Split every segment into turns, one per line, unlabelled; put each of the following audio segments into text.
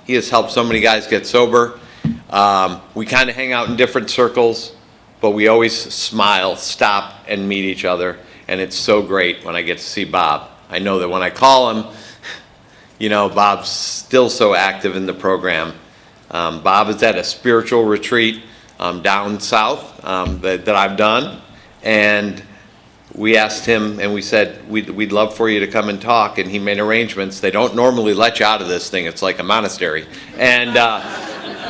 He has helped so many guys get sober. We kind of hang out in different circles, but we always smile, stop, and meet each other. And it's so great when I get to see Bob. I know that when I call him, Bob's still so active in the program. Bob is at a spiritual retreat down south that I've done. And we asked him and we said, we'd love for you to come and talk. And he made arrangements. They don't normally let you out of this thing. It's like a monastery. And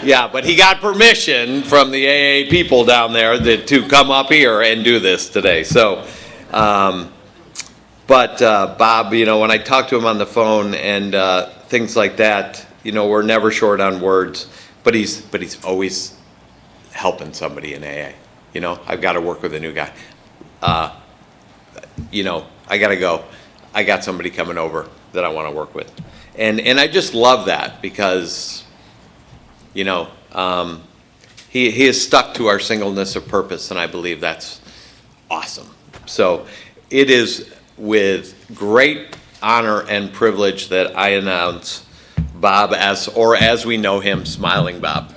yeah, but he got permission from the AA people down there to come up here and do this today. So, but Bob, when I talk to him on the phone and things like that, we're never short on words. But he's always helping somebody in AA. I've got to work with a new guy. I got to go. I got somebody coming over that I want to work with. And I just love that because, he is stuck to our singleness of purpose, and I believe that's awesome. So it is with great honor and privilege that I announce Bob as we know him, Smiling Bob.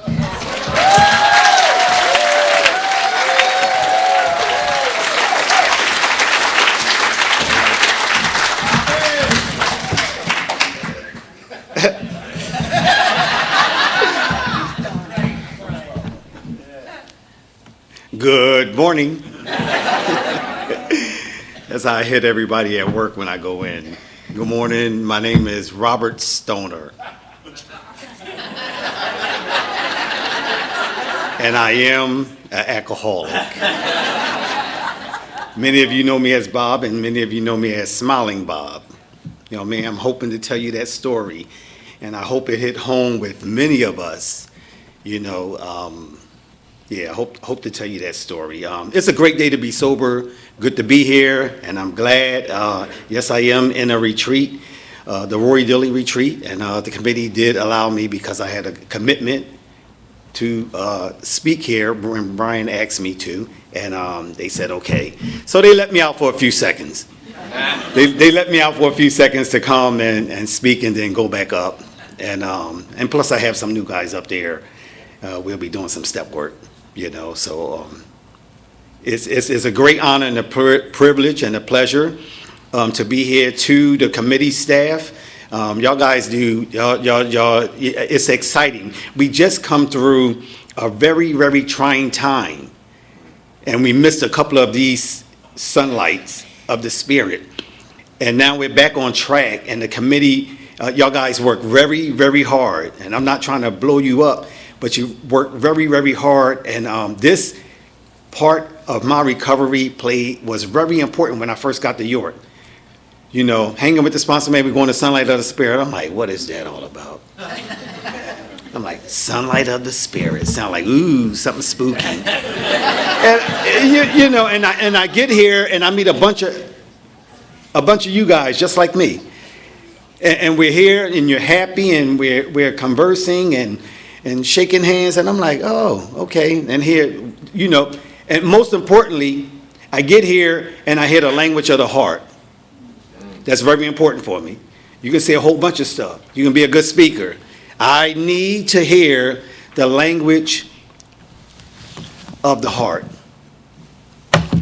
Good morning. As I hit everybody at work when I go in. Good morning. My name is Robert Stoner. And I am an alcoholic. Many of you know me as Bob, and many of you know me as Smiling Bob. I'm hoping to tell you that story, and I hope it hit home with many of us. I hope to tell you that story. It's a great day to be sober. Good to be here, and I'm glad. Yes, I am in a retreat, the Rory Dilly retreat, and the committee did allow me because I had a commitment to speak here when Brian asked me to, and they said okay. So they let me out for a few seconds. They let me out for a few seconds to come and speak and then go back up. And plus I have some new guys up there. We'll be doing some step work. So it's a great honor and a privilege and a pleasure to be here. To the committee staff, y'all guys do, y'all, it's exciting. We just come through a very, very trying time, and we missed a couple of these sunlights of the Spirit, and now we're back on track, and the committee, y'all guys work very, very hard, and I'm not trying to blow you up, but you work very, very hard, and this part of my recovery was very important when I first got to York. Hanging with the sponsor, maybe going to Sunlight of the Spirit. I'm like, what is that all about? I'm like, Sunlight of the Spirit. Sound like, ooh, something spooky. And I get here and I meet a bunch of you guys just like me. And we're here and you're happy and we're conversing and shaking hands, and I'm like, oh, okay. And here, and most importantly, I get here and I hear the language of the heart. That's very important for me. You can say a whole bunch of stuff. You can be a good speaker. I need to hear the language of the heart.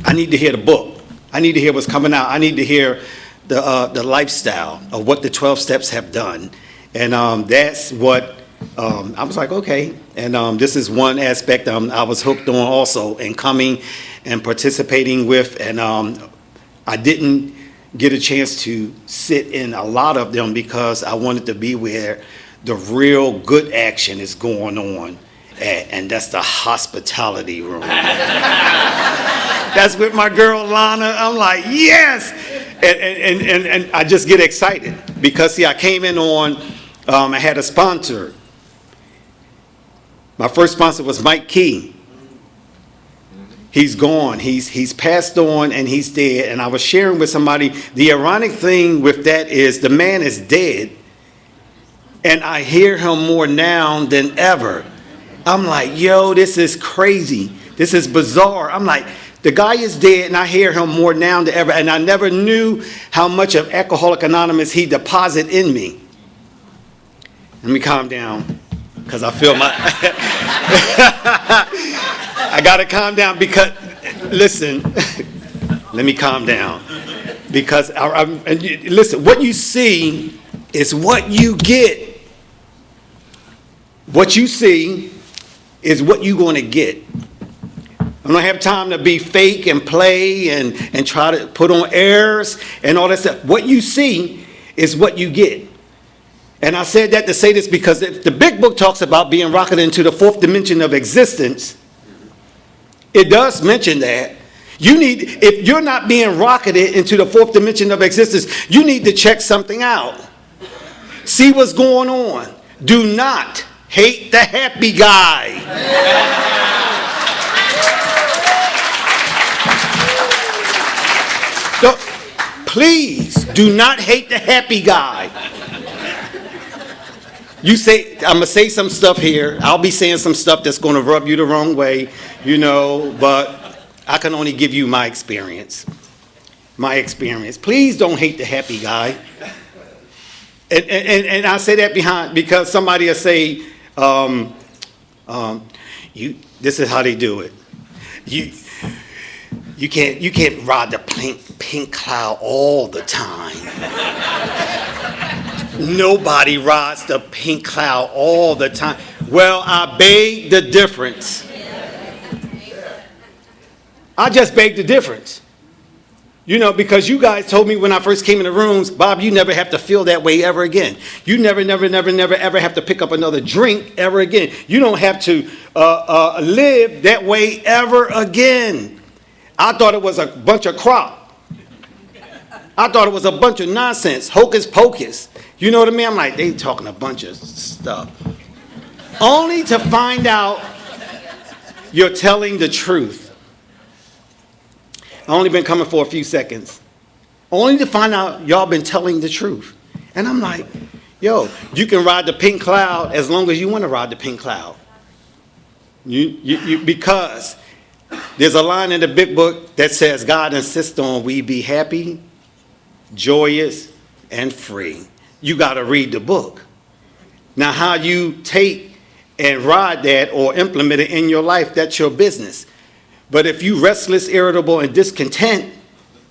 I need to hear the book. I need to hear what's coming out. I need to hear the lifestyle of what the 12 steps have done. And that's what I was like, okay. And this is one aspect I was hooked on also in coming and participating with. And I didn't get a chance to sit in a lot of them because I wanted to be where the real good action is going on. And that's the hospitality room. That's with my girl Lana. I'm like, yes. And I just get excited because, see, I came in on, I had a sponsor. My first sponsor was Mike Key. He's gone. He's passed on and he's dead. And I was sharing with somebody, the ironic thing with that is the man is dead. And I hear him more now than ever. I'm like, yo, this is crazy. This is bizarre. I'm like, the guy is dead and I hear him more now than ever. And I never knew how much of Alcoholics Anonymous he deposited in me. Let me calm down, because I feel my, I got to calm down because, listen, let me calm down. Because, listen, what you see is what you get. What you see is what you're going to get. I don't have time to be fake and play and try to put on airs and all that stuff. What you see is what you get. And I said that to say this because the big book talks about being rocketed into the fourth dimension of existence. It does mention that. If you're not being rocketed into the fourth dimension of existence, you need to check something out. See what's going on. Do not hate the happy guy. Please do not hate the happy guy. You say, I'm going to say some stuff here. I'll be saying some stuff that's going to rub you the wrong way, but I can only give you my experience. My experience. Please don't hate the happy guy. And I say that because somebody will say, this is how they do it. You can't ride the pink cloud all the time. Nobody rides the pink cloud all the time. Well, I beg the difference. I just beg the difference. Because you guys told me when I first came in the rooms, Bob, you never have to feel that way ever again. You never, ever have to pick up another drink ever again. You don't have to live that way ever again. I thought it was a bunch of crap. I thought it was a bunch of nonsense, hocus pocus. You know what I mean? I'm like, they talking a bunch of stuff. Only to find out you're telling the truth. I only been coming for a few seconds. Only to find out y'all been telling the truth. And I'm like, yo, you can ride the pink cloud as long as you want to ride the pink cloud. Because there's a line in the big book that says God insists on we be happy, joyous, and free. You got to read the book. Now, how you take and ride that or implement it in your life, that's your business. But if you restless, irritable, and discontent,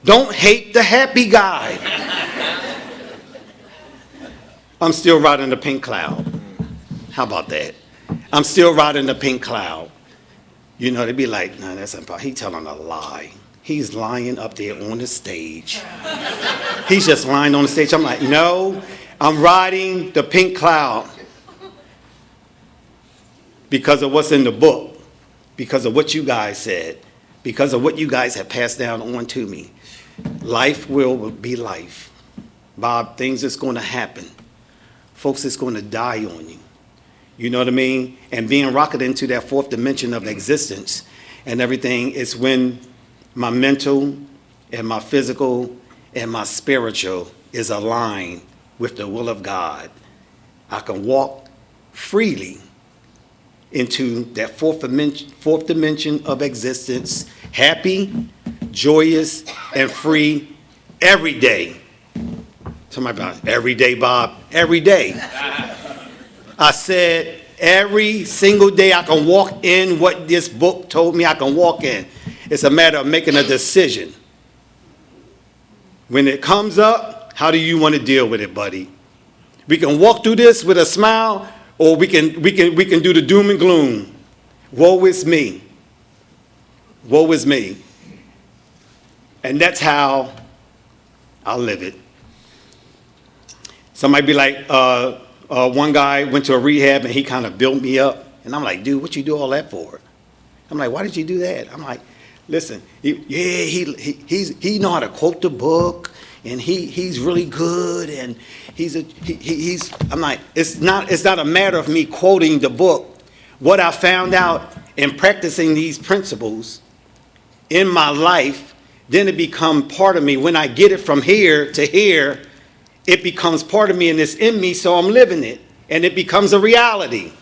don't hate the happy guy. I'm still riding the pink cloud. How about that? I'm still riding the pink cloud. They'd be like, no, that's impossible. He's telling a lie. He's lying up there on the stage. He's just lying on the stage. I'm like, no, I'm riding the pink cloud because of what's in the book, because of what you guys said, because of what you guys have passed down on to me. Life will be life. Bob, things that's going to happen. Folks that's going to die on you. You know what I mean? And being rocketed into that fourth dimension of existence and everything is when my mental and my physical and my spiritual is aligned with the will of God. I can walk freely into that fourth dimension of existence, happy, joyous, and free every day. Somebody about every day, Bob, every day. I said every single day I can walk in what this book told me I can walk in. It's a matter of making a decision. When it comes up, how do you want to deal with it, buddy? We can walk through this with a smile, or we can do the doom and gloom. Woe is me. Woe is me. And that's how I'll live it. Somebody be like, one guy went to a rehab and he kind of built me up. And I'm like, dude, what you do all that for? I'm like, why did you do that? I'm like, listen, he know how to quote the book, and he's really good, and I'm like, it's not a matter of me quoting the book. What I found out in practicing these principles in my life, then it become part of me. When I get it from here to here, it becomes part of me and it's in me, so I'm living it. And it becomes a reality.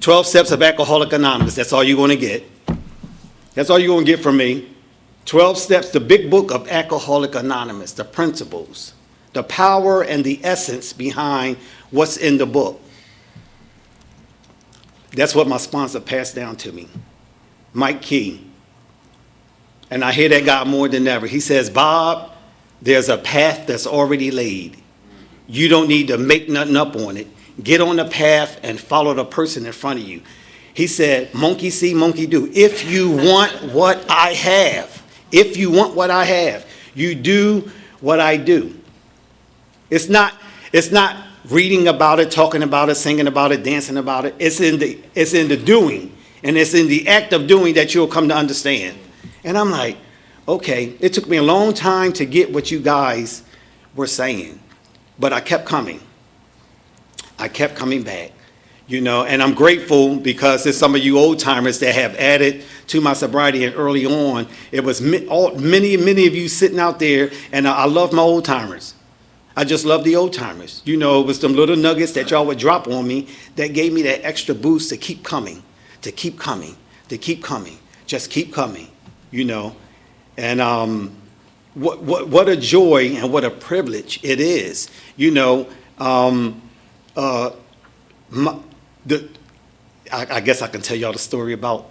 12 Steps of Alcoholics Anonymous, that's all you're going to get. That's all you're going to get from me. 12 Steps, the big book of Alcoholics Anonymous, the principles, the power and the essence behind what's in the book. That's what my sponsor passed down to me, Mike Key. And I hear that guy more than ever. He says, Bob, there's a path that's already laid. You don't need to make nothing up on it. Get on the path and follow the person in front of you. He said, monkey see, monkey do. If you want what I have, if you want what I have, you do what I do. It's not reading about it, talking about it, singing about it, dancing about it. It's in the doing, and it's in the act of doing that you'll come to understand. And I'm like, okay, it took me a long time to get what you guys were saying, but I kept coming. I kept coming back, and I'm grateful because there's some of you old timers that have added to my sobriety, and early on, it was many of you sitting out there, and I love my old timers. I just love the old timers. It was them little nuggets that y'all would drop on me that gave me that extra boost to keep coming, to keep coming, to keep coming, just keep coming, And what a joy and what a privilege it is, I guess I can tell y'all the story about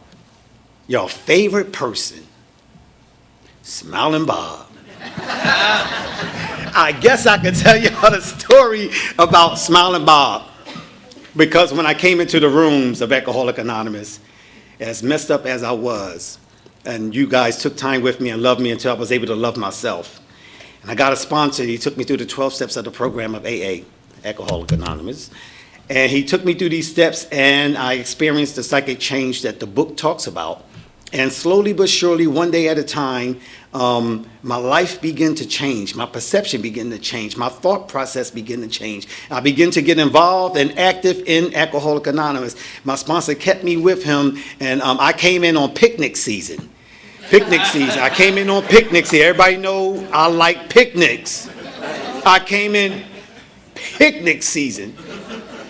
your favorite person, Smiling Bob. I guess I can tell y'all the story about Smiling Bob, because when I came into the rooms of Alcoholics Anonymous, as messed up as I was, and you guys took time with me and loved me until I was able to love myself, and I got a sponsor. He took me through the 12 steps of the program of AA, Alcoholics Anonymous, and he took me through these steps, and I experienced the psychic change that the book talks about. And slowly but surely, one day at a time, my life began to change. My perception began to change. My thought process began to change. I began to get involved and active in Alcoholics Anonymous. My sponsor kept me with him, and I came in on picnic season. Picnic season. I came in on picnic season. Everybody know I like picnics. I came in picnic season.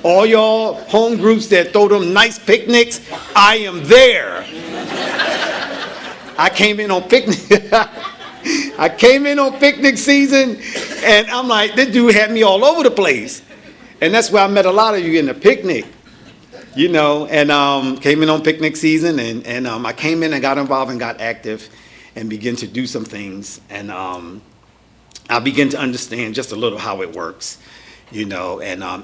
All y'all home groups that throw them nice picnics, I am there. I came in on picnic. I came in on picnic season, and I'm like, this dude had me all over the place. And that's where I met a lot of you in the picnic, and came in on picnic season, and I came in and got involved and got active and began to do some things. And I began to understand just a little how it works. And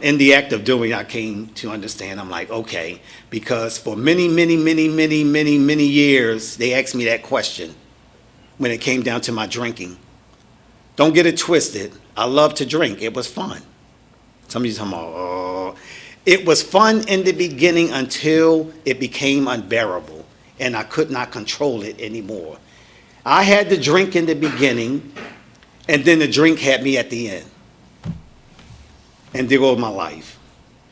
in the act of doing, I came to understand, I'm like, okay, because for many years, they asked me that question when it came down to my drinking. Don't get it twisted. I love to drink. It was fun. Some of you talking about, oh. It was fun in the beginning until it became unbearable, and I could not control it anymore. I had the drink in the beginning, and then the drink had me at the end. And there goes my life.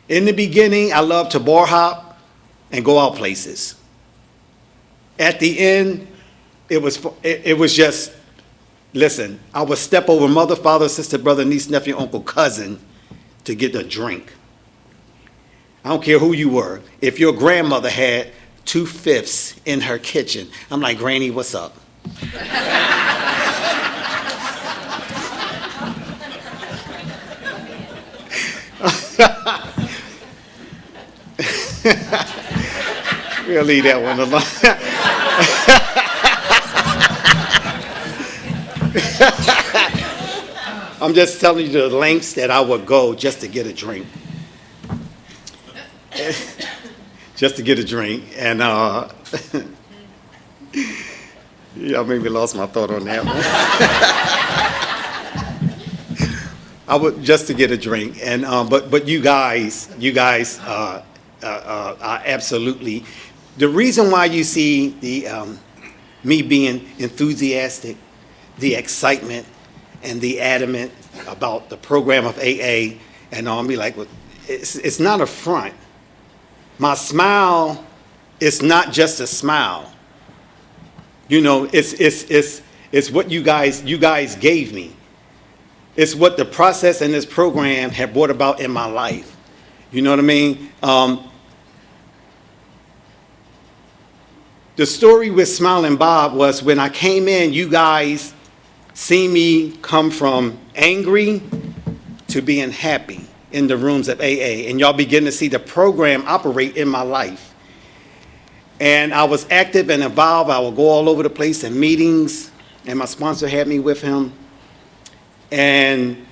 In the beginning, I loved to bar hop and go out places. At the end, it was just, listen, I would step over mother, father, sister, brother, niece, nephew, uncle, cousin to get a drink. I don't care who you were. If your grandmother had 2/5 in her kitchen, I'm like, Granny, what's up? We'll leave that one alone. I'm just telling you the lengths that I would go just to get a drink. Just to get a drink. And y'all maybe lost my thought on that one. I would just to get a drink. And but you guys are absolutely. The reason why you see the me being enthusiastic, the excitement, and the adamant about the program of AA, and I'll be like, well, it's not a front. My smile is not just a smile. It's what you guys gave me. It's what the process and this program have brought about in my life. You know what I mean? The story with Smiling Bob was when I came in, you guys see me come from angry to being happy. in the rooms of AA, and y'all begin to see the program operate in my life. And I was active and involved. I would go all over the place in meetings, and my sponsor had me with him. And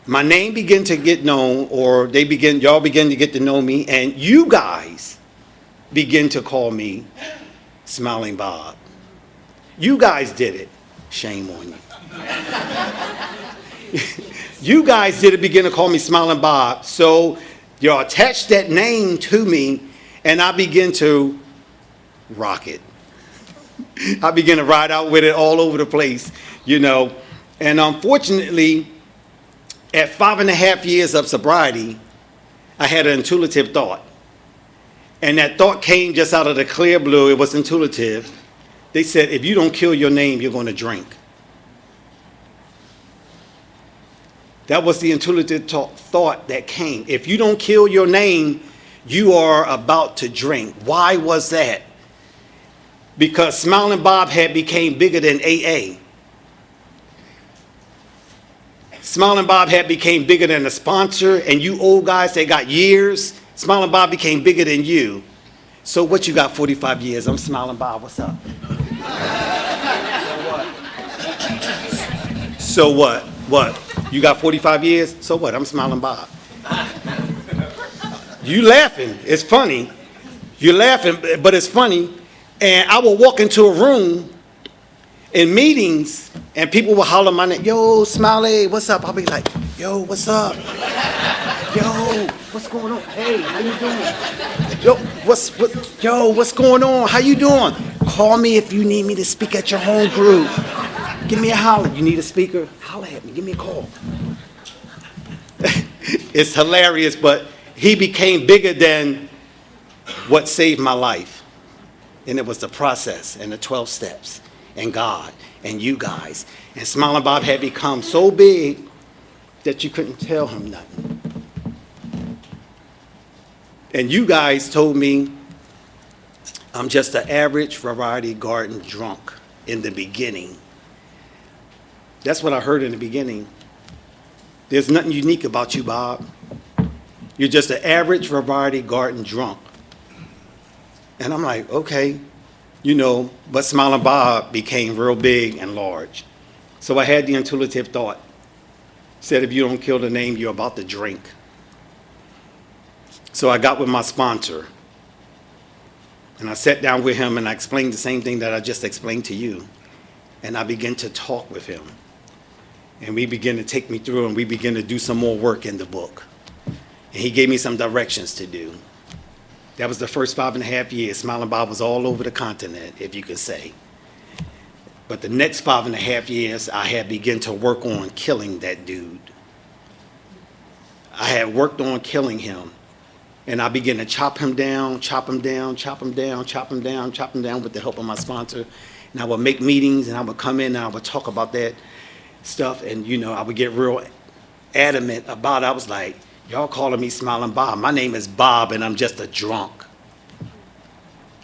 my name began to get known, or y'all begin to get to know me, and you guys begin to call me Smiling Bob. You guys did it. Shame on you. You guys did it, begin to call me Smiling Bob. So you attached that name to me, and I begin to rock it. I began to ride out with it all over the place, you know. And unfortunately, at 5.5 years of sobriety, I had an intuitive thought. And that thought came just out of the clear blue. It was intuitive. They said, if you don't kill your name, you're going to drink. That was the intuitive thought that came. If you don't kill your name, you are about to drink. Why was that? Because Smiling Bob had became bigger than AA. Smiling Bob had became bigger than a sponsor, and you old guys that got years, Smiling Bob became bigger than you. So what, you got 45 years? I'm Smiling Bob, what's up? So what? What? You got 45 years? So what? I'm Smiling Bob. You laughing, it's funny. You're laughing, but it's funny. And I will walk into a room in meetings, and people will holler my name, yo, Smiley, what's up? I'll be like, yo, what's up? Yo, what's going on? Hey, how you doing? Yo, what's going on? How you doing? Call me if you need me to speak at your home group. Give me a holler. You need a speaker? Holler at me. Give me a call. It's hilarious, but he became bigger than what saved my life. And it was the process and the 12 steps and God and you guys. And Smiling Bob had become so big that you couldn't tell him nothing. And you guys told me I'm just an average variety garden drunk in the beginning. That's what I heard in the beginning. There's nothing unique about you, Bob. You're just an average variety garden drunk. And I'm like, okay, you know, but Smiling Bob became real big and large. So I had the intuitive thought. Said, if you don't kill the name, you're about to drink. So I got with my sponsor. And I sat down with him and I explained the same thing that I just explained to you. And I began to talk with him. And we began to take me through, and we began to do some more work in the book. And he gave me some directions to do. That was the first 5.5 years. Smiling Bob was all over the continent, if you could say. But the next 5.5 years, I had begun to work on killing that dude. I had worked on killing him. And I began to chop him down, chop him down, chop him down, chop him down, chop him down with the help of my sponsor. And I would make meetings, and I would come in and I would talk about that stuff. And, you know, I would get real adamant about it. I was like, y'all calling me Smiling Bob. My name is Bob, and I'm just a drunk.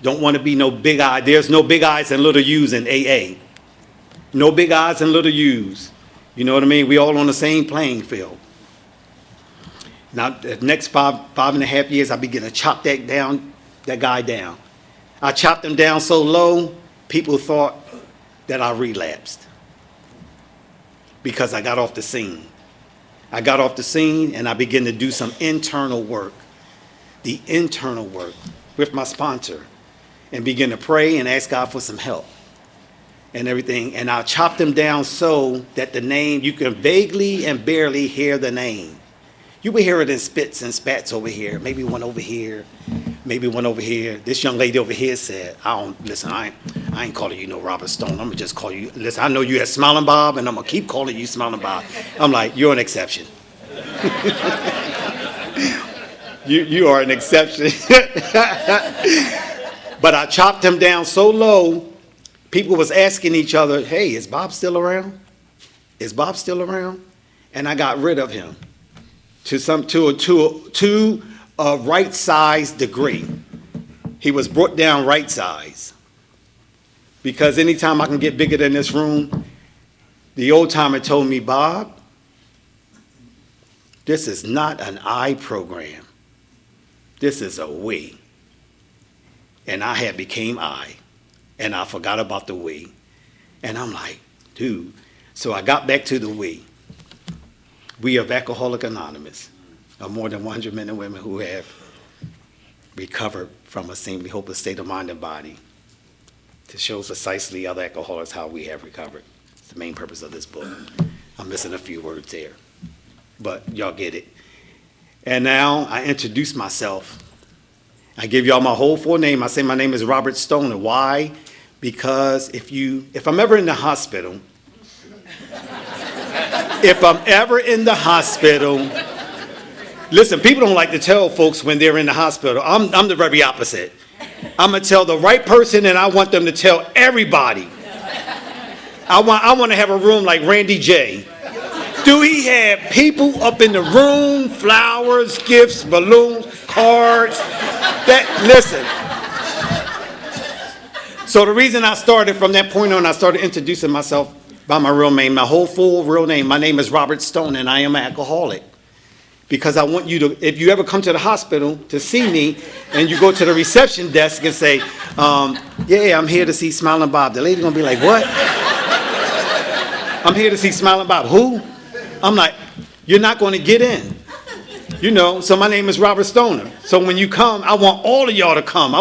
Don't want to be no big eye. There's no big eyes and little U's in AA. No big eyes and little U's. You know what I mean? We all on the same playing field. Now, the next 5.5 years, I began to chop that guy down. I chopped him down so low, people thought that I relapsed because I got off the scene. I got off the scene and I began to do some internal work, the internal work with my sponsor, and begin to pray and ask God for some help and everything. And I chopped him down so that the name, you can vaguely and barely hear the name. You will hear it in spits and spats over here, maybe one over here, maybe one over here. This young lady over here said, I ain't calling you no Robert Stone. I'm gonna just call you, listen, I know you as Smiling Bob, and I'm gonna keep calling you Smiling Bob. I'm like, you're an exception. you are an exception. But I chopped him down so low, people was asking each other, hey, is Bob still around? Is Bob still around? And I got rid of him to a right size degree. He was brought down right size. Because anytime I can get bigger than this room, the old timer told me, Bob, This is not an I program. This is a we. And I had became I, and I forgot about the we. And I'm like, dude. So I got back to the we. We of Alcoholics Anonymous are more than 100 men and women who have recovered from a seemingly hopeless state of mind and body to show precisely other alcoholics how we have recovered. It's the main purpose of this book. I'm missing a few words there, but y'all get it. And now I introduce myself. I give y'all my whole full name. I say my name is Robert Stoner. Why? Because if I'm ever in the hospital, listen, people don't like to tell folks when they're in the hospital. I'm the very opposite. I'm going to tell the right person, and I want them to tell everybody. I want to have a room like Randy J. Do he have people up in the room, flowers, gifts, balloons, cards? Listen. So the reason I started from that point on, I started introducing myself by my real name, my whole full real name. My name is Robert Stone, and I am an alcoholic. Because I want you to, if you ever come to the hospital to see me, and you go to the reception desk and say, yeah, I'm here to see Smiling Bob. The lady gonna be like, what? I'm here to see Smiling Bob. Who? I'm like, you're not gonna get in. You know, so my name is Robert Stoner. So when you come, I want all of y'all to come.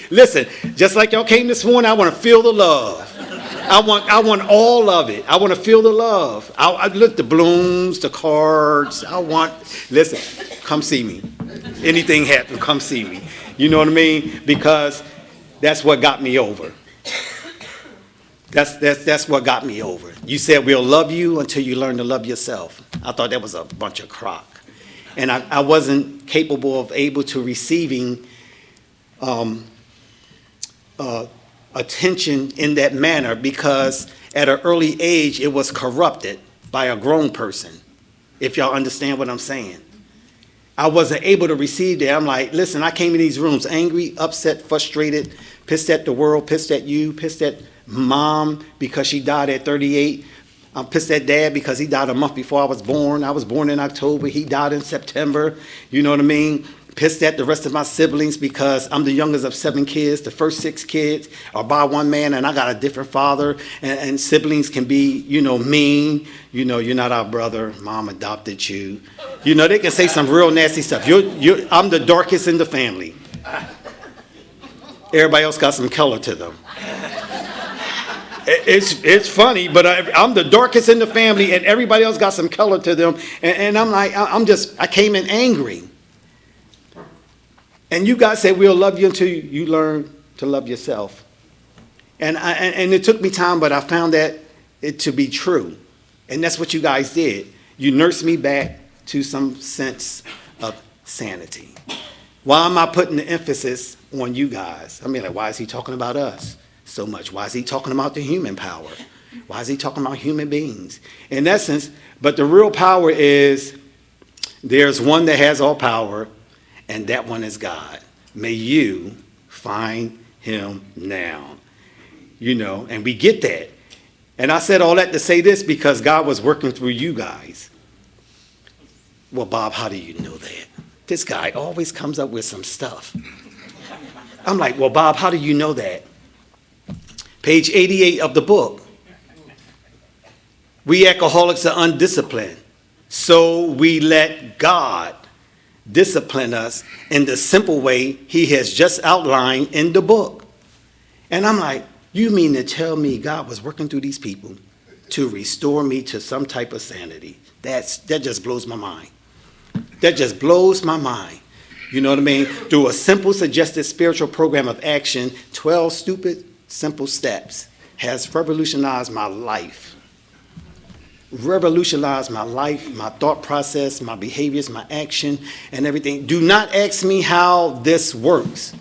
Listen, just like y'all came this morning, I want to feel the love. I want all of it. I want to feel the love. I look, the balloons, the cards. Listen, come see me. Anything happen, come see me. You know what I mean? Because that's what got me over. That's what got me over. You said we'll love you until you learn to love yourself. I thought that was a bunch of crock. And I wasn't capable of able to receiving attention in that manner because at an early age it was corrupted by a grown person, if y'all understand what I'm saying. I wasn't able to receive that. I'm like, listen, I came in these rooms angry, upset, frustrated, pissed at the world, pissed at you, pissed at mom because she died at 38. I'm pissed at dad because he died a month before I was born. I was born in October. He died in September. You know what I mean? Pissed at the rest of my siblings because I'm the youngest of 7 kids. The first 6 kids are by one man, and I got a different father. And siblings can be, mean. You're not our brother. Mom adopted you. They can say some real nasty stuff. I'm the darkest in the family. Everybody else got some color to them. It's funny, but I'm the darkest in the family, and everybody else got some color to them. And I'm like, I came in angry. And you guys say we'll love you until you learn to love yourself. And it took me time, but I found it to be true. And that's what you guys did. You nursed me back to some sense of sanity. Why am I putting the emphasis on you guys? I mean, like, why is he talking about us so much? Why is he talking about the human power? Why is he talking about human beings? In essence, but the real power is there's one that has all power, and that one is God. May you find him now. And we get that. And I said all that to say this because God was working through you guys. Well, Bob, how do you know that? This guy always comes up with some stuff. I'm like, well, Bob, how do you know that? Page 88 of the book. We alcoholics are undisciplined, so we let God discipline us in the simple way he has just outlined in the book. And I'm like, you mean to tell me God was working through these people to restore me to some type of sanity? That just blows my mind. That just blows my mind. You know what I mean? Through a simple suggested spiritual program of action, 12 stupid simple steps has revolutionized my life. Revolutionized my life, my thought process, my behaviors, my action, and everything. Do not ask me how this works.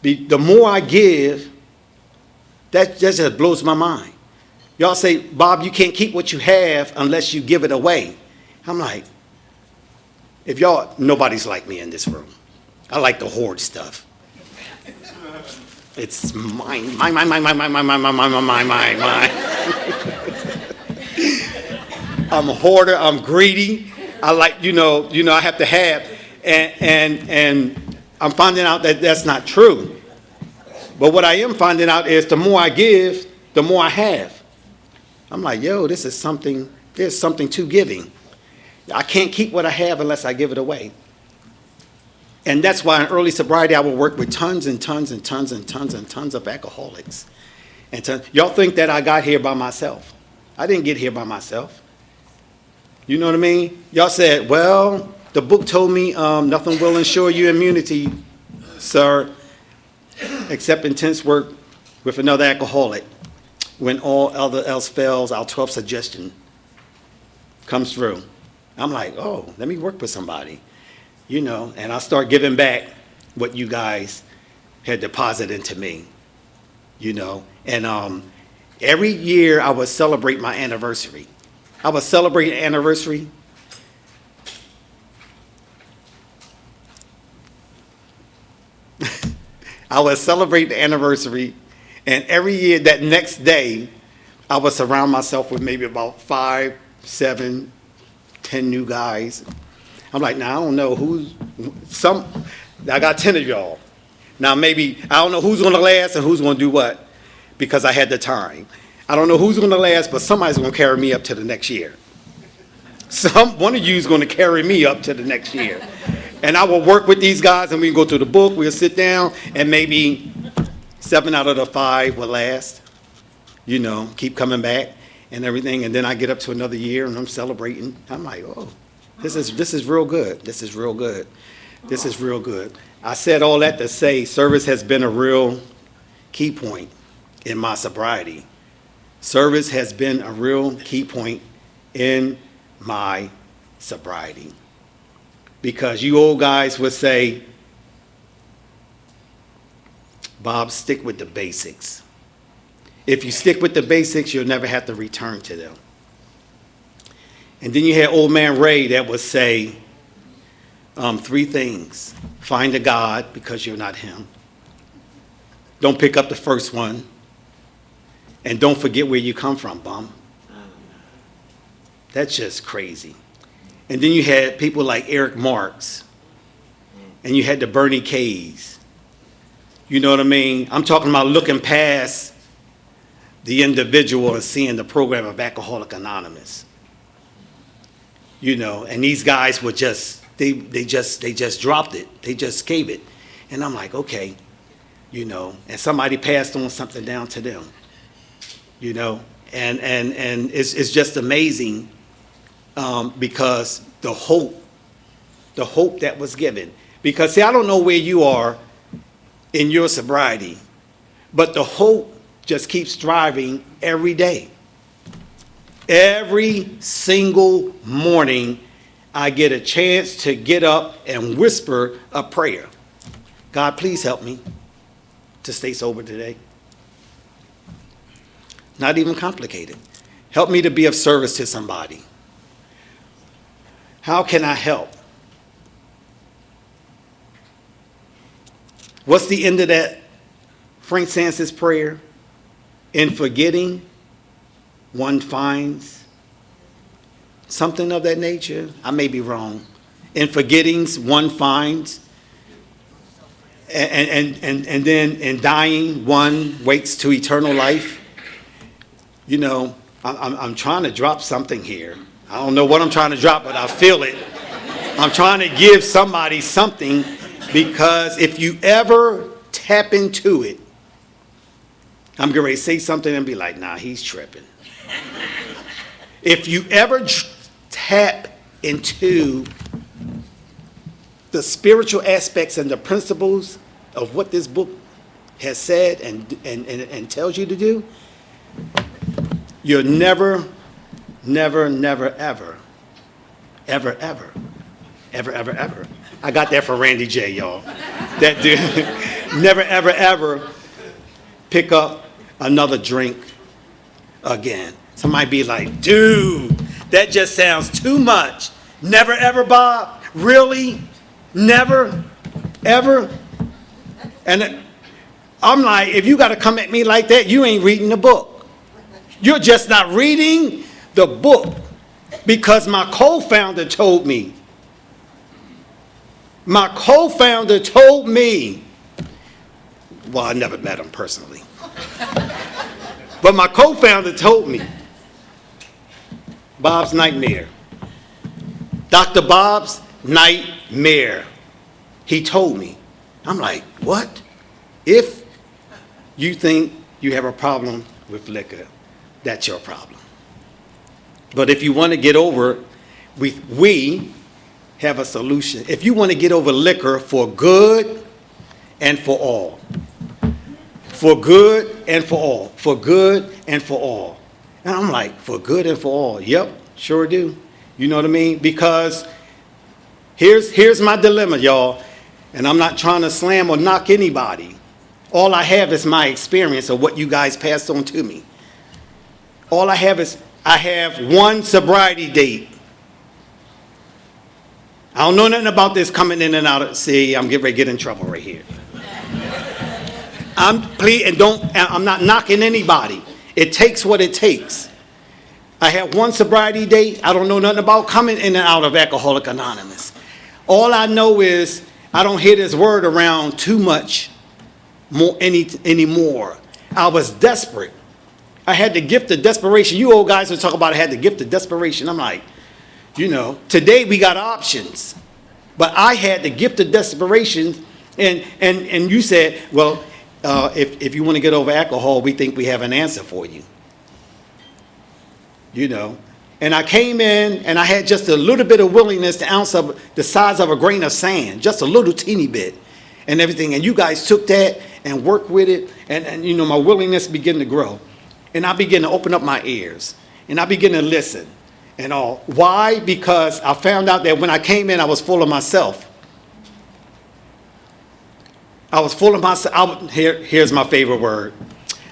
The more I give, that just blows my mind. Y'all say, Bob, you can't keep what you have unless you give it away. I'm like, nobody's like me in this room. I like to hoard stuff. It's mine. I'm a hoarder, I'm greedy, I like, I have to have, and I'm finding out that that's not true. But what I am finding out is the more I give, the more I have. I'm like, yo, there's something to giving. I can't keep what I have unless I give it away. And that's why in early sobriety, I will work with tons and tons and tons and tons and tons of alcoholics. Y'all think that I got here by myself. I didn't get here by myself. You know what I mean? Y'all said, well, the book told me nothing will ensure you immunity, sir, except intense work with another alcoholic. When all other else fails, our 12th suggestion comes through. I'm like, oh, let me work with somebody, and I start giving back what you guys had deposited into me, and every year I would celebrate my anniversary. I would celebrate an anniversary. I would celebrate the anniversary, and every year, that next day, I would surround myself with maybe about 5, 7, 10 new guys. I'm like, now I don't know I got 10 of y'all. Now maybe, I don't know who's gonna last and who's gonna do what, because I had the time. I don't know who's gonna last, but somebody's gonna carry me up to the next year. One of you is gonna carry me up to the next year. And I will work with these guys, and we can go through the book, we'll sit down, and maybe 7 out of the 5 will last, keep coming back and everything. And then I get up to another year, and I'm celebrating. I'm like, oh, this is real good. This is real good. This is real good. I said all that to say service has been a real key point in my sobriety. Service has been a real key point in my sobriety. Because you old guys would say, Bob, stick with the basics. If you stick with the basics, you'll never have to return to them. And then you had old man Ray that would say 3 things. Find a God because you're not him. Don't pick up the first one. And don't forget where you come from, bum. That's just crazy. And then you had people like Eric Marks. And you had the Bernie K's. You know what I mean? I'm talking about looking past the individual and seeing the program of Alcoholics Anonymous. And these guys were they just dropped it. They just gave it. And I'm like, okay, and somebody passed on something down to them. And it's just amazing because the hope that was given. Because see, I don't know where you are in your sobriety, but the hope just keeps striving every day. Every single morning, I get a chance to get up and whisper a prayer. God, please help me to stay sober today. Not even complicated. Help me to be of service to somebody. How can I help? What's the end of that Frank Sans's prayer? In forgetting, one finds something of that nature. I may be wrong. In forgettings, one finds. And then in dying, one waits to eternal life. I'm trying to drop something here. I don't know what I'm trying to drop, but I feel it. I'm trying to give somebody something, because if you ever tap into it, I'm getting ready to say something and be like, nah, he's tripping. If you ever tap into the spiritual aspects and the principles of what this book has said and tells you to do, you'll never, ever. I got that for Randy J, y'all. That dude, never, ever pick up another drink again. Somebody be like, dude, that just sounds too much. Never, ever, Bob? Really? Never, ever? And I'm like, if you got to come at me like that, you ain't reading the book. You're just not reading the book. because my co-founder told me. My co-founder told me, well, I never met him personally, but my co-founder told me, Bob's nightmare. Dr. Bob's nightmare. He told me. I'm like, what? If you think you have a problem with liquor, that's your problem. But if you want to get over, we have a solution. If you want to get over liquor for good and for all. For good and for all. For good and for all. And I'm like, for good and for all. Yep, sure do. You know what I mean? Because here's my dilemma, y'all. And I'm not trying to slam or knock anybody. All I have is my experience of what you guys passed on to me. All I have is, I have one sobriety date. I don't know nothing about this coming in and out of, see, I'm getting ready to get in trouble right here. I'm not knocking anybody. It takes what it takes. I have one sobriety date. I don't know nothing about coming in and out of Alcoholics Anonymous. All I know is I don't hear this word around too much anymore. I was desperate. I had the gift of desperation. You old guys would talk about I had the gift of desperation. I'm like, you know, today we got options. But I had the gift of desperation, and you said, well, if you want to get over alcohol, we think we have an answer for you. You know, and I came in and I had just a little bit of willingness, the ounce of the size of a grain of sand, just a little teeny bit and everything. And you guys took that and worked with it, and you know, my willingness began to grow. And I began to open up my ears and I began to listen and all. Why? Because I found out that when I came in, I was full of myself. I was full of myself. Here's my favorite word.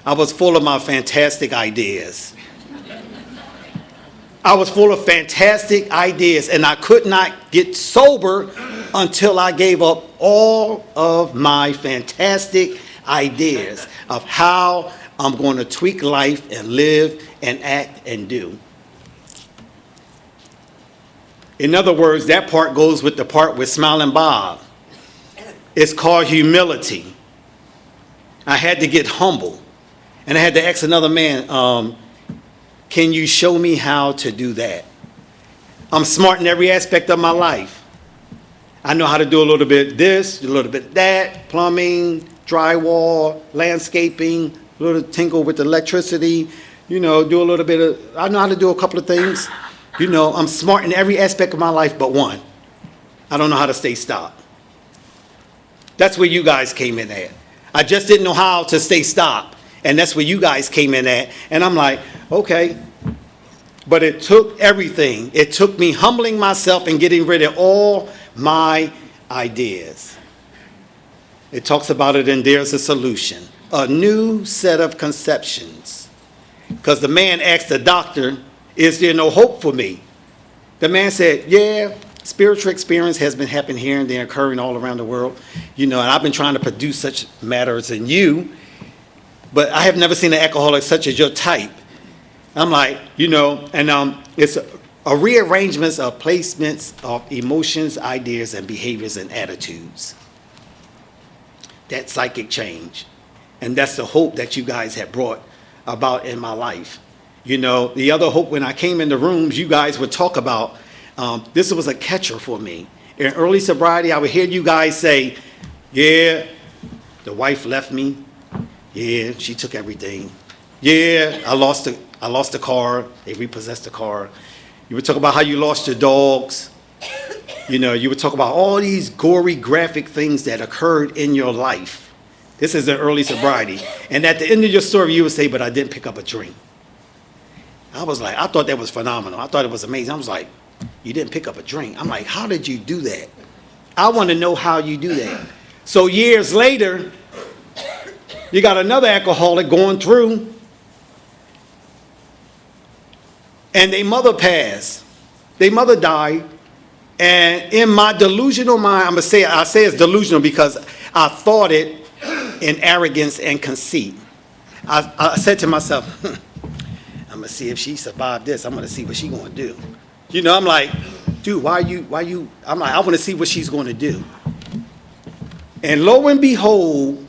I was full of my fantastic ideas. I was full of fantastic ideas, and I could not get sober until I gave up all of my fantastic ideas of how I'm going to tweak life and live and act and do. In other words, that part goes with the part with Smiling Bob. It's called humility. I had to get humble. And I had to ask another man, can you show me how to do that? I'm smart in every aspect of my life. I know how to do a little bit this, a little bit that, plumbing, drywall, landscaping, a little tingle with electricity, you know, do a little bit of, I know how to do a couple of things. You know, I'm smart in every aspect of my life but one. I don't know how to stay stopped. That's where you guys came in at. I just didn't know how to stay stopped. And that's where you guys came in at. And I'm like, okay. But it took everything. It took me humbling myself and getting rid of all my ideas. It talks about it in There's a Solution. A new set of conceptions. Because the man asked the doctor, is there no hope for me? The man said, yeah, spiritual experience has been happening here and there, occurring all around the world. You know, and I've been trying to produce such matters in you, but I have never seen an alcoholic such as your type. I'm like, you know, and it's a rearrangement of placements of emotions, ideas, and behaviors and attitudes. That psychic change. And that's the hope that you guys have brought about in my life. You know, the other hope, when I came in the rooms, you guys would talk about, this was a catcher for me. In early sobriety, I would hear you guys say, yeah, the wife left me. Yeah, she took everything. Yeah, I lost the car. They repossessed the car. You would talk about how you lost your dogs. You know, you would talk about all these gory, graphic things that occurred in your life. This is an early sobriety. And at the end of your story, you would say, but I didn't pick up a drink. I was like, I thought that was phenomenal. I thought it was amazing. I was like, you didn't pick up a drink. I'm like, how did you do that? I want to know how you do that. So years later, you got another alcoholic going through, and their mother passed. Their mother died. And in my delusional mind, I say it's delusional because I thought it in arrogance and conceit. I said to myself, I'm going to see if she survived this. I'm going to see what she's going to do. You know, I'm like, dude, why you, I'm like, I want to see what she's going to do. And lo and behold,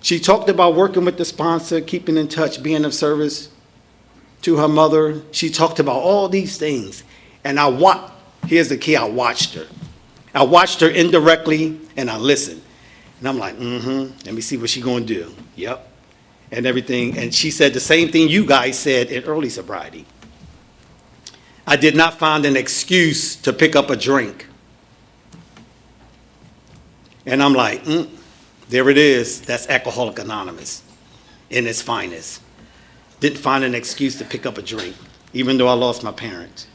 she talked about working with the sponsor, keeping in touch, being of service to her mother. She talked about all these things. And here's the key, I watched her. I watched her indirectly and I listened. And I'm like, let me see what she's going to do. Yep. And everything. And she said the same thing you guys said in early sobriety. I did not find an excuse to pick up a drink. And I'm like, there it is. That's Alcoholics Anonymous in its finest. Didn't find an excuse to pick up a drink, even though I lost my parents.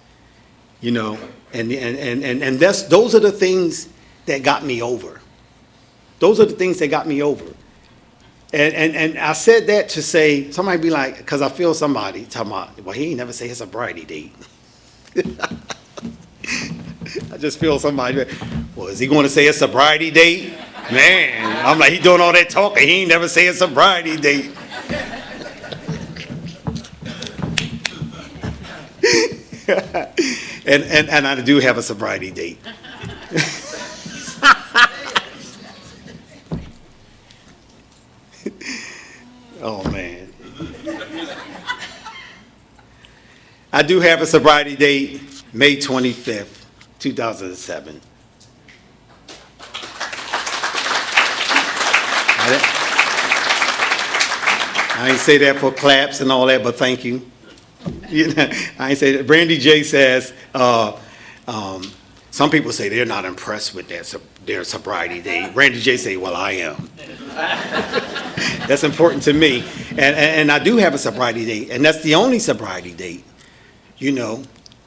You know, and those are the things that got me over. Those are the things that got me over. And I said that to say, somebody be like, because I feel somebody talking about, well, he ain't never say his sobriety date. I just feel somebody, well, is he going to say a sobriety date? Man, I'm like, he doing all that talking, he ain't never say a sobriety date. And I do have a sobriety date. Oh, man. I do have a sobriety date, May 25th, 2007. I ain't say that for claps and all that, but thank you. You know, I ain't say that. Brandy J says, some people say they're not impressed with their sobriety date. Brandy J say, well, I am. That's important to me. And I do have a sobriety date, and that's the only sobriety date, you know.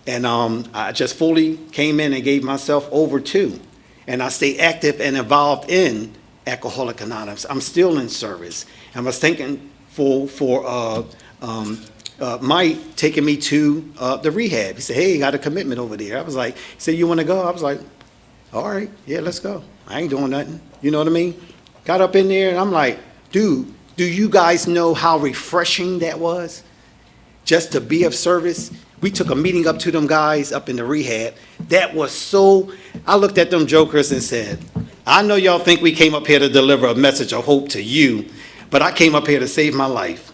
And I just fully came in and gave myself over to, and I stay active and involved in Alcoholics Anonymous. I'm still in service. I was thinking for Mike taking me to the rehab. He said, hey, you got a commitment over there. I was like, he said, you want to go? I was like, all right, yeah, let's go. I ain't doing nothing. You know what I mean? Got up in there and I'm like, dude, do you guys know how refreshing that was? Just to be of service. We took a meeting up to them guys up in the rehab. That was so, I looked at them jokers and said, I know y'all think we came up here to deliver a message of hope to you, but I came up here to save my life.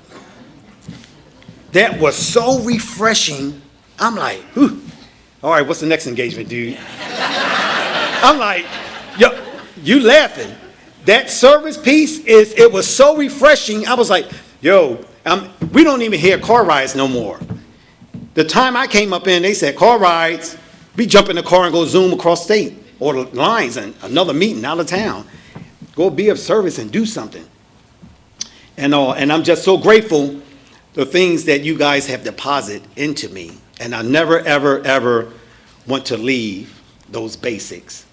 That was so refreshing. I'm like, whew. All right, what's the next engagement, dude? I'm like, yo, you laughing. That service piece, it was so refreshing. I was like, yo, we don't even hear car rides no more. The time I came up in, they said car rides, we jump in the car and go zoom across state or the lines and another meeting out of town. Go be of service and do something. And I'm just so grateful the things that you guys have deposited into me. And I never, ever, ever want to leave those basics.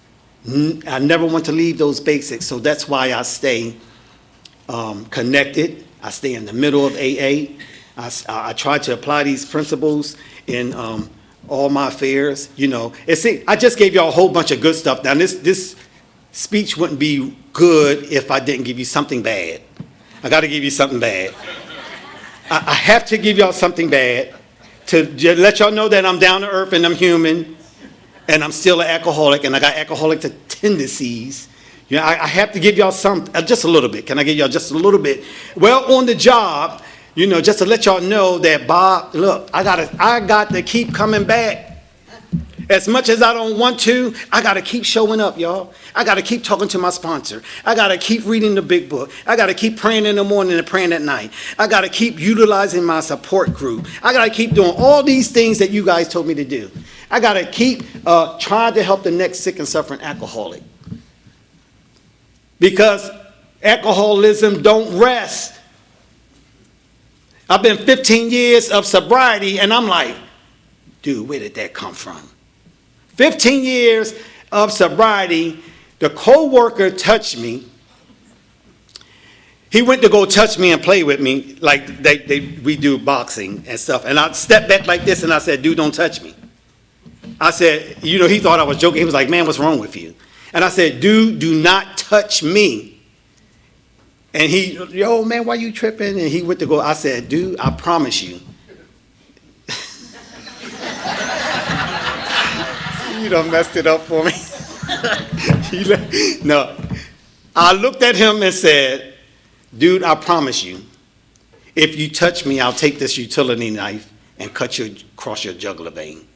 I never want to leave those basics. So that's why I stay connected. I stay in the middle of AA. I try to apply these principles in all my affairs. You know, and see, I just gave y'all a whole bunch of good stuff. Now, this speech wouldn't be good if I didn't give you something bad. I got to give you something bad. I have to give y'all something bad to let y'all know that I'm down to earth and I'm human and I'm still an alcoholic and I got alcoholic tendencies. You know, I have to give y'all just a little bit. Can I give y'all just a little bit? Well, on the job, you know, just to let y'all know that Bob, look, I got to keep coming back. As much as I don't want to, I got to keep showing up, y'all. I got to keep talking to my sponsor. I got to keep reading the big book. I got to keep praying in the morning and praying at night. I got to keep utilizing my support group. I got to keep doing all these things that you guys told me to do. I got to keep trying to help the next sick and suffering alcoholic. Because alcoholism don't rest. I've been 15 years of sobriety and I'm like, dude, where did that come from? 15 years of sobriety, the co-worker touched me. He went to go touch me and play with me like we do boxing and stuff. And I stepped back like this and I said, dude, don't touch me. I said, you know, he thought I was joking. He was like, man, what's wrong with you? And I said, dude, do not touch me. And he, yo, man, why you tripping? And he went to go, I said, dude, I promise you. You done messed it up for me. No. I looked at him and said, dude, I promise you, if you touch me, I'll take this utility knife and cut you across your jugular vein.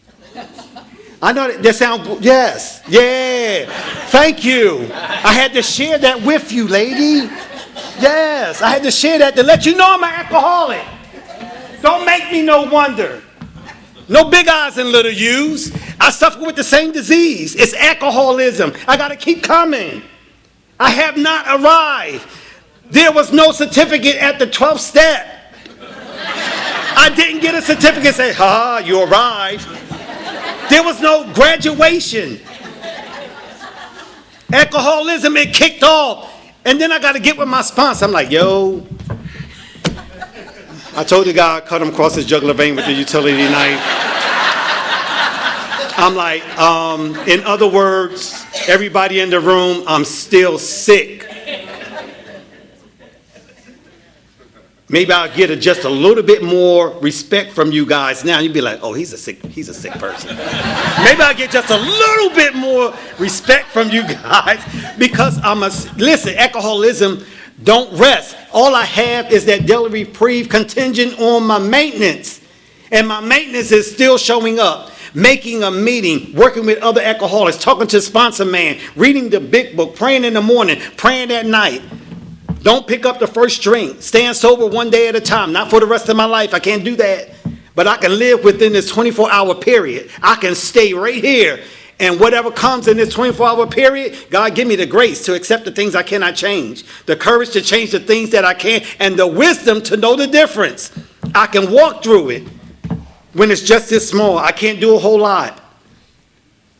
I know that sounds good. Yes. Yeah. Thank you. I had to share that with you, lady. Yes. I had to share that to let you know I'm an alcoholic. Don't make me no wonder. No big eyes and little U's. I suffer with the same disease. It's alcoholism. I got to keep coming. I have not arrived. There was no certificate at the 12th step. I didn't get a certificate say, you arrived. There was no graduation. Alcoholism, it kicked off. And then I got to get with my sponsor. I'm like, yo. I told the guy I cut him across his jugular vein with the utility knife. I'm like, in other words, everybody in the room, I'm still sick. Maybe I'll get just a little bit more respect from you guys now. You'd be like, oh, he's a sick person. Maybe I'll get just a little bit more respect from you guys because listen, alcoholism don't rest. All I have is that daily reprieve contingent on my maintenance. And my maintenance is still showing up. Making a meeting, working with other alcoholics, talking to sponsor man, reading the big book, praying in the morning, praying at night. Don't pick up the first drink. Staying sober one day at a time. Not for the rest of my life. I can't do that. But I can live within this 24-hour period. I can stay right here. And whatever comes in this 24-hour period, God give me the grace to accept the things I cannot change. The courage to change the things that I can. And the wisdom to know the difference. I can walk through it when it's just this small. I can't do a whole lot.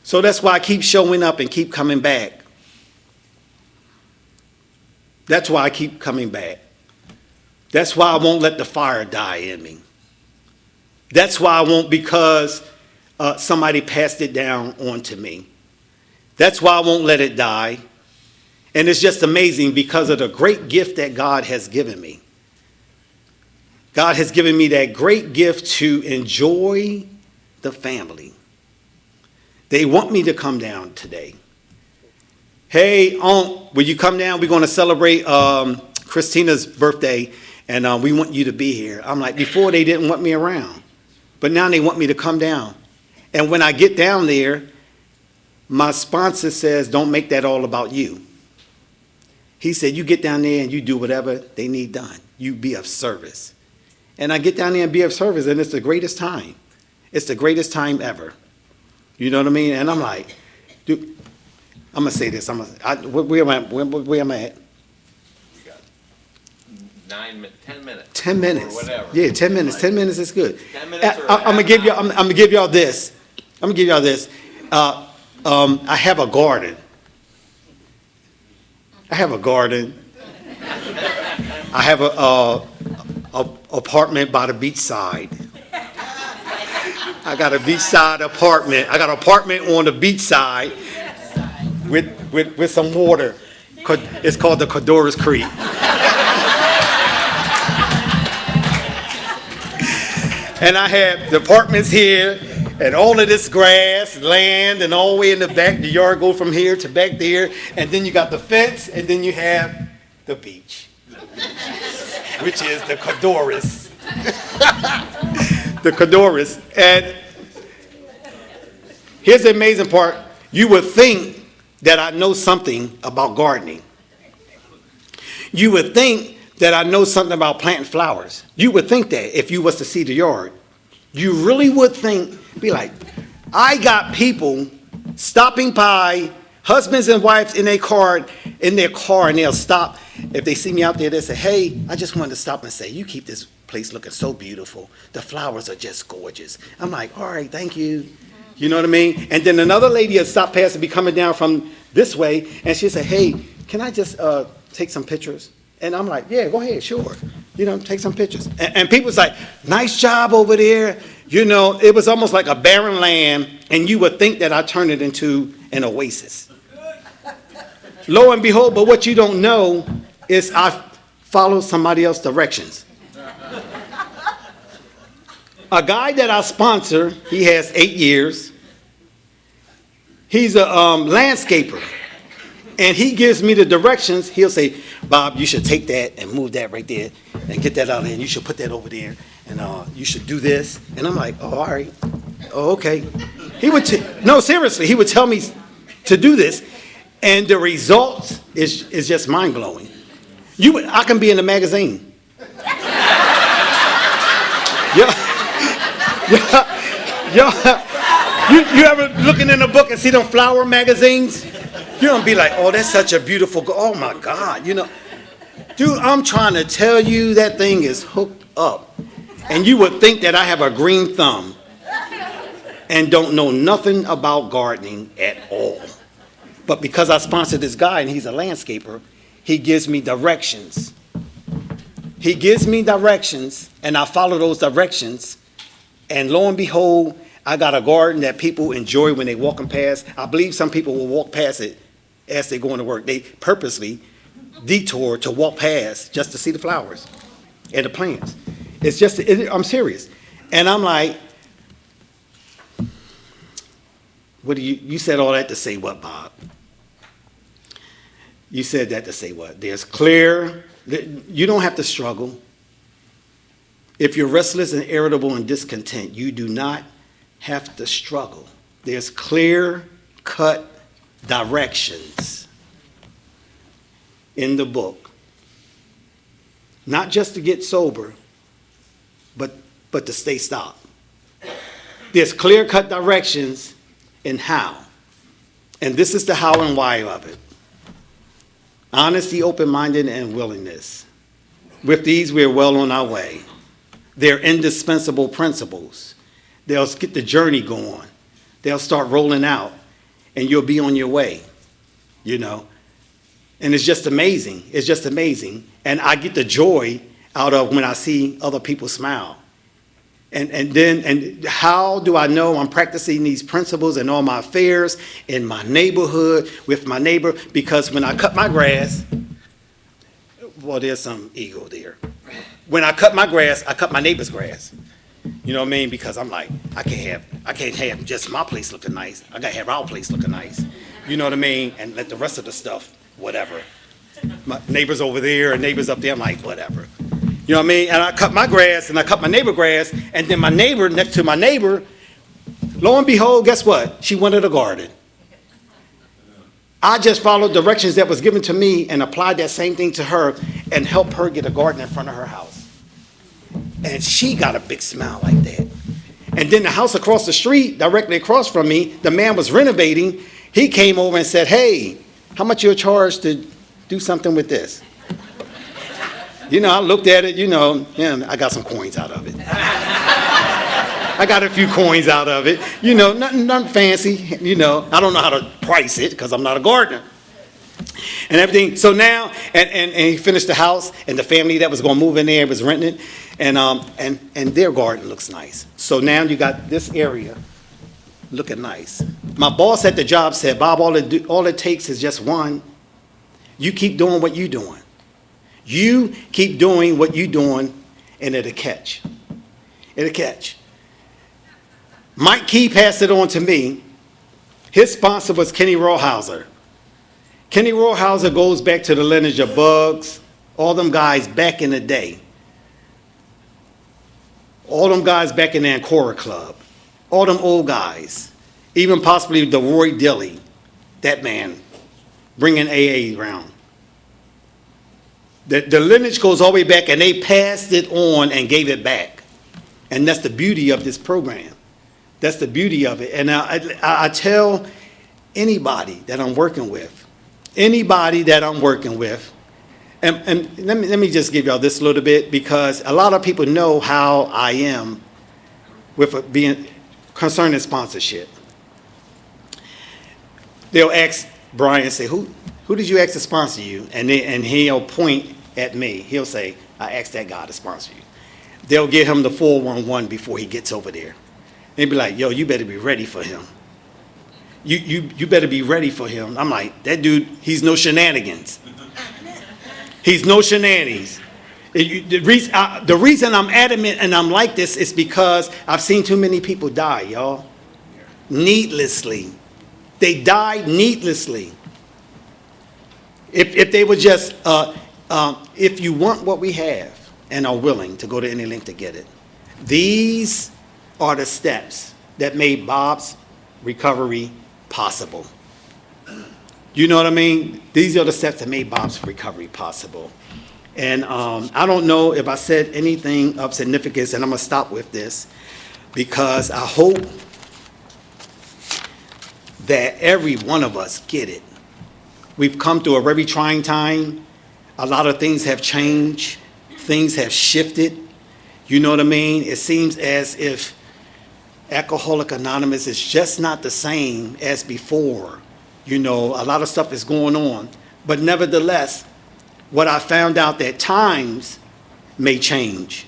So that's why I keep showing up and keep coming back. That's why I keep coming back. That's why I won't let the fire die in me. That's why I won't because somebody passed it down onto me. That's why I won't let it die. And it's just amazing because of the great gift that God has given me. God has given me that great gift to enjoy the family. They want me to come down today. Hey, will you come down? We're going to celebrate Christina's birthday, and we want you to be here. I'm like, before they didn't want me around, but now they want me to come down. And when I get down there, my sponsor says, don't make that all about you. He said, you get down there and you do whatever they need done. You be of service. And I get down there and be of service, and it's the greatest time. It's the greatest time ever. You know what I mean? And I'm like, dude, I'm going to say this. Where am I at?
We got 10 minutes.
10 minutes.
Or whatever.
Yeah, 10 minutes. 10 minutes is good.
10 minutes or
I'm going to give y'all this. I have a garden. I have a apartment by the beach side. I got a beachside apartment. I got an apartment on the beach side with some water. It's called the Codorus Creek. And I have the apartments here and all of this grass, land, and all the way in the back. The yard go from here to back there. And then you got the fence, and then you have the beach, which is the Codorus. The Codorus. And here's the amazing part. You would think that I know something about gardening. You would think that I know something about planting flowers. You would think that if you was to see the yard. You really would think, be like, I got people stopping by, husbands and wives in their car, and they'll stop. If they see me out there, they say, hey, I just wanted to stop and say, you keep this place looking so beautiful. The flowers are just gorgeous. I'm like, all right, thank you. You know what I mean? And then another lady would stop past and be coming down from this way, and she'd say, hey, can I just take some pictures? And I'm like, yeah, go ahead, sure. You know, take some pictures. And people's like, nice job over there. You know, it was almost like a barren land, and you would think that I turned it into an oasis. Lo and behold, but what you don't know is I followed somebody else's directions. A guy that I sponsor, he has 8 years. He's a landscaper. And he gives me the directions. He'll say, Bob, you should take that and move that right there and get that out of there. And you should put that over there. And you should do this. And I'm like, oh, all right. Oh, okay. He would, no, seriously, he would tell me to do this. And the result is just mind blowing. I can be in a magazine. You ever looking in a book and see them flower magazines? You're gonna be like, oh, that's such a beautiful, oh my God, Dude, I'm trying to tell you that thing is hooked up. And you would think that I have a green thumb and don't know nothing about gardening at all. But because I sponsored this guy and he's a landscaper, he gives me directions. He gives me directions and I follow those directions. And lo and behold, I got a garden that people enjoy when they walking past. I believe some people will walk past it as they're going to work. They purposely detour to walk past just to see the flowers and the plants. It's just, I'm serious. And I'm like, what do you said all that to say what, Bob? You said that to say what? There's clear, you don't have to struggle. If you're restless and irritable and discontent, you do not have to struggle. There's clear-cut directions in the book. Not just to get sober, but to stay stopped. There's clear-cut directions in how. And this is the how and why of it. Honesty, open-minded, and willingness. With these, we're well on our way. They're indispensable principles. They'll get the journey going. They'll start rolling out, and you'll be on your way, And it's just amazing. It's just amazing. And I get the joy out of when I see other people smile. And how do I know I'm practicing these principles in all my affairs, in my neighborhood, with my neighbor? Because when I cut my grass, well, there's some ego there. When I cut my grass, I cut my neighbor's grass. You know what I mean? Because I'm like, I can't have just my place looking nice. I gotta have our place looking nice. You know what I mean? And let the rest of the stuff, whatever. My neighbors over there and neighbors up there, I'm like, whatever. You know what I mean? And I cut my grass and I cut my neighbor's grass, and then my neighbor next to my neighbor, lo and behold, guess what? She wanted a garden. I just followed directions that was given to me and applied that same thing to her and helped her get a garden in front of her house. And she got a big smile like that. And then the house across the street, directly across from me, the man was renovating. He came over and said, hey, how much you'll charge to do something with this? I looked at it, I got some coins out of it. I got a few coins out of it, nothing fancy, I don't know how to price it because I'm not a gardener. And everything, so now, and he finished the house, and the family that was going to move in there was renting it, and their garden looks nice. So now you got this area looking nice. My boss at the job said, Bob, all it takes is just one. You keep doing what you're doing. You keep doing what you're doing, and it'll catch. It'll catch. Mike Key passed it on to me. His sponsor was Kenny Rohrhauser. Kenny Rohrhauser goes back to the lineage of Bugs, all them guys back in the day. All them guys back in the Ancora Club. All them old guys. Even possibly the Roy Dilly, that man, bringing AA around. The lineage goes all the way back, and they passed it on and gave it back. And that's the beauty of this program. That's the beauty of it. And I tell anybody that I'm working with, and let me just give y'all this a little bit, because a lot of people know how I am with being concerning sponsorship. They'll ask Brian, say, who did you ask to sponsor you? And he'll point at me. He'll say, I asked that guy to sponsor you. They'll give him the 411 before he gets over there. They'll be like, yo, you better be ready for him. You better be ready for him. I'm like, that dude, he's no shenanigans. He's no shenanigans. The reason I'm adamant and I'm like this is because I've seen too many people die, y'all. Needlessly. They died needlessly. If they were just, if you want what we have and are willing to go to any length to get it, these are the steps that made Bob's recovery possible. You know what I mean? These are the steps that made Bob's recovery possible. And I don't know if I said anything of significance, and I'm going to stop with this, because I hope that every one of us get it. We've come through a very trying time. A lot of things have changed. Things have shifted. You know what I mean? It seems as if Alcoholics Anonymous is just not the same as before. You know, a lot of stuff is going on. But nevertheless, what I found out that times may change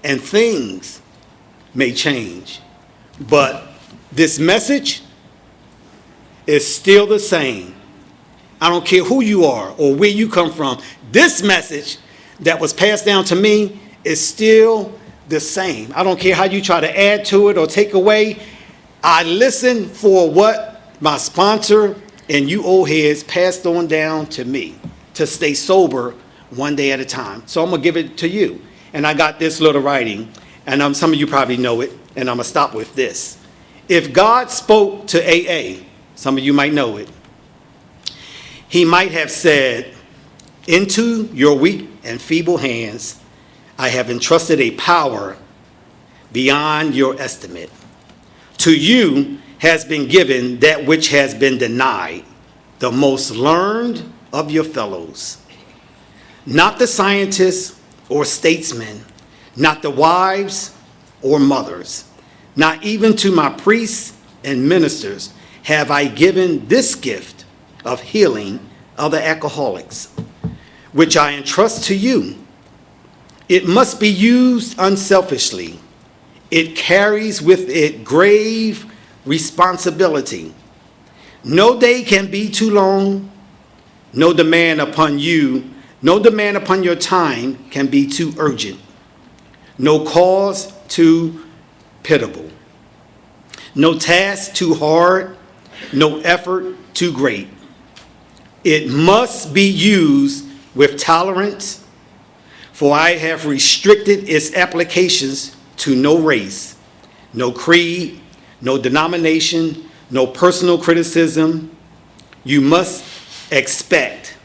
and things may change. But this message is still the same. I don't care who you are or where you come from. This message that was passed down to me is still the same. I don't care how you try to add to it or take away. I listen for what my sponsor and you old heads passed on down to me, to stay sober one day at a time. So I'm going to give it to you. And I got this little writing, and some of you probably know it, and I'm going to stop with this. If God spoke to AA, some of you might know it, he might have said, "Into your weak and feeble hands, I have entrusted a power beyond your estimate. To you has been given that which has been denied, the most learned of your fellows. Not the scientists or statesmen, not the wives or mothers, not even to my priests and ministers have I given this gift of healing other alcoholics, which I entrust to you. It must be used unselfishly. It carries with it grave responsibility. No day can be too long. No demand upon your time can be too urgent. No cause too pitiable. No task too hard. No effort too great. It must be used with tolerance, for I have restricted its applications to no race, no creed, no denomination, no personal criticism. You must expect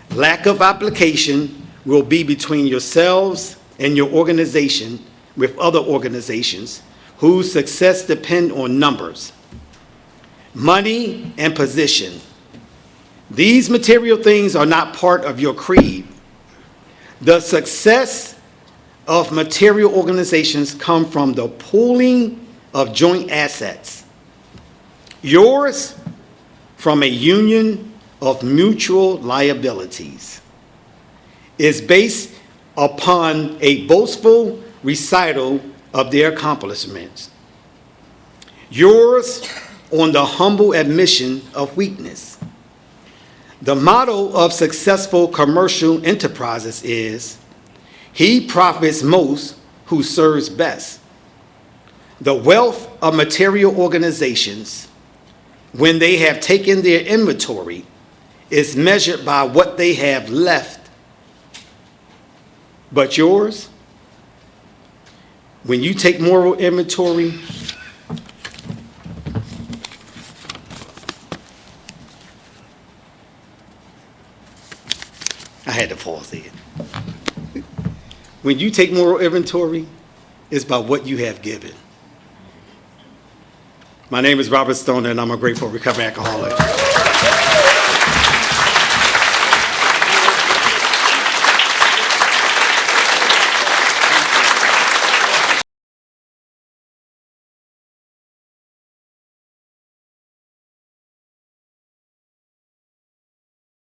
lack of application will be between yourselves and your organization with other organizations whose success depend on numbers, money, and position. These material things are not part of your creed. The success of material organizations come from the pooling of joint assets. Yours from a union of mutual liabilities is based upon a boastful recital of their accomplishments. Yours on the humble admission of weakness. The motto of successful commercial enterprises is, "He profits most who serves best." The wealth of material organizations, when they have taken their inventory, is measured by what they have left. But yours, when you take moral inventory, I had to pause there. When you take moral inventory, it's by what you have given. My name is Robert Stoner, and I'm a grateful recovering alcoholic.